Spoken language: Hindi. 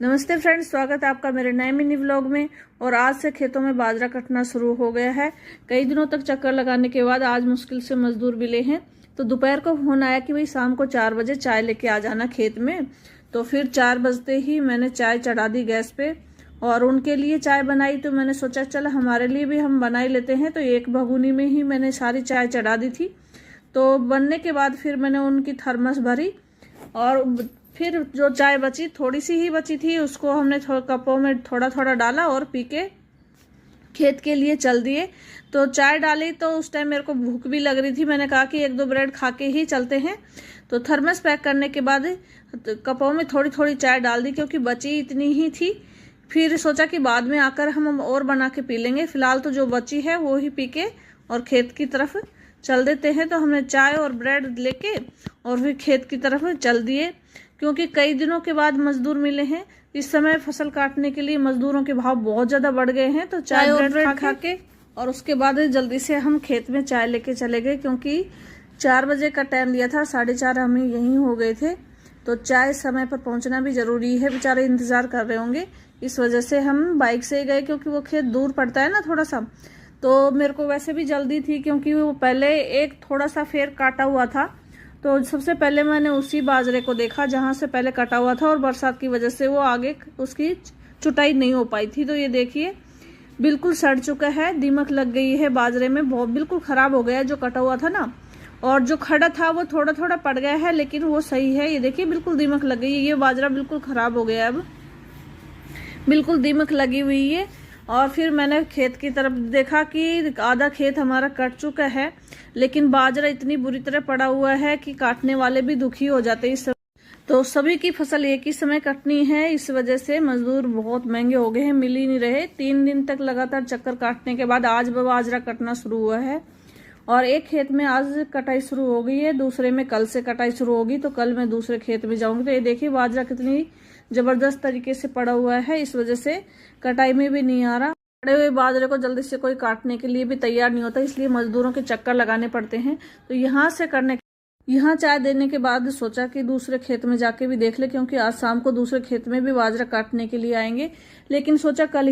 नमस्ते फ्रेंड्स, स्वागत है आपका मेरे नए मिनी व्लॉग में। और आज से खेतों में बाजरा कटना शुरू हो गया है। कई दिनों तक चक्कर लगाने के बाद आज मुश्किल से मजदूर मिले हैं। तो दोपहर को फोन आया कि भाई शाम को 4 बजे चाय लेके आ जाना खेत में। तो फिर 4 बजते ही मैंने चाय चढ़ा दी गैस पे और उनके लिए चाय बनाई। तो मैंने सोचा चल हमारे लिए भी हम बना ही लेते हैं। तो एक भगोनी में ही मैंने सारी चाय चढ़ा दी थी। तो बनने के बाद फिर मैंने उनकी थर्मस भरी और फिर जो चाय बची, थोड़ी सी ही बची थी, उसको हमने कपों में थोड़ा थोड़ा डाला और पी के खेत के लिए चल दिए। तो चाय डाली तो उस टाइम मेरे को भूख भी लग रही थी। मैंने कहा कि 1-2 ब्रेड खा के ही चलते हैं। तो थर्मस पैक करने के बाद कपों में थोड़ी थोड़ी चाय डाल दी क्योंकि बची इतनी ही थी। फिर सोचा कि बाद में आकर हम और बना के पी लेंगे। फिलहाल तो जो बची है वो ही पी के और खेत की तरफ चल देते हैं। तो हमने चाय और ब्रेड लेके और फिर खेत की तरफ चल दिए क्योंकि कई दिनों के बाद मजदूर मिले हैं। इस समय फसल काटने के लिए मजदूरों के भाव बहुत ज्यादा बढ़ गए हैं। तो चाय और ब्रेड खा के और उसके बाद जल्दी से हम खेत में चाय लेके चले गए क्योंकि 4 बजे का टाइम दिया था, 4:30 हम यहीं हो गए थे। तो चाय समय पर पहुंचना भी जरूरी है, बेचारे इंतजार कर रहे होंगे। इस वजह से हम बाइक से ही गए क्योंकि वो खेत दूर पड़ता है ना थोड़ा सा। तो मेरे को वैसे भी जल्दी थी क्योंकि वो पहले एक थोड़ा सा फेर काटा हुआ था। तो सबसे पहले मैंने उसी बाजरे को देखा जहां से पहले कटा हुआ था और बरसात की वजह से वो आगे उसकी चुटाई नहीं हो पाई थी। तो ये देखिए बिल्कुल सड़ चुका है, दीमक लग गई है बाजरे में, बहुत बिल्कुल खराब हो गया है जो कटा हुआ था ना। और जो खड़ा था वो थोड़ा थोड़ा पड़ गया है लेकिन वो सही है। ये देखिए बिल्कुल दीमक लग गई है, ये बाजरा बिल्कुल खराब हो गया है, अब बिल्कुल दीमक लगी हुई है। और फिर मैंने खेत की तरफ देखा कि आधा खेत हमारा कट चुका है लेकिन बाजरा इतनी बुरी तरह पड़ा हुआ है कि काटने वाले भी दुखी हो जाते हैं। तो सभी की फसल एक ही समय कटनी है, इस वजह से मजदूर बहुत महंगे हो गए हैं, मिल ही नहीं रहे। 3 दिन तक लगातार चक्कर काटने के बाद आज बाजरा कटना शुरू हुआ है। और एक खेत में आज कटाई शुरू हो गई है, दूसरे में कल से कटाई शुरू होगी। तो कल मैं दूसरे खेत में जाऊंगी। तो ये देखिए बाजरा कितनी जबरदस्त तरीके से पड़ा हुआ है, इस वजह से कटाई में भी नहीं आ रहा। पड़े हुए बाजरे को जल्दी से कोई काटने के लिए भी तैयार नहीं होता, इसलिए मजदूरों के चक्कर लगाने पड़ते हैं। तो यहाँ चाय देने के बाद सोचा कि दूसरे खेत में जाके भी देख ले क्योंकि आज शाम को दूसरे खेत में भी बाजरा काटने के लिए आएंगे। लेकिन सोचा कल ही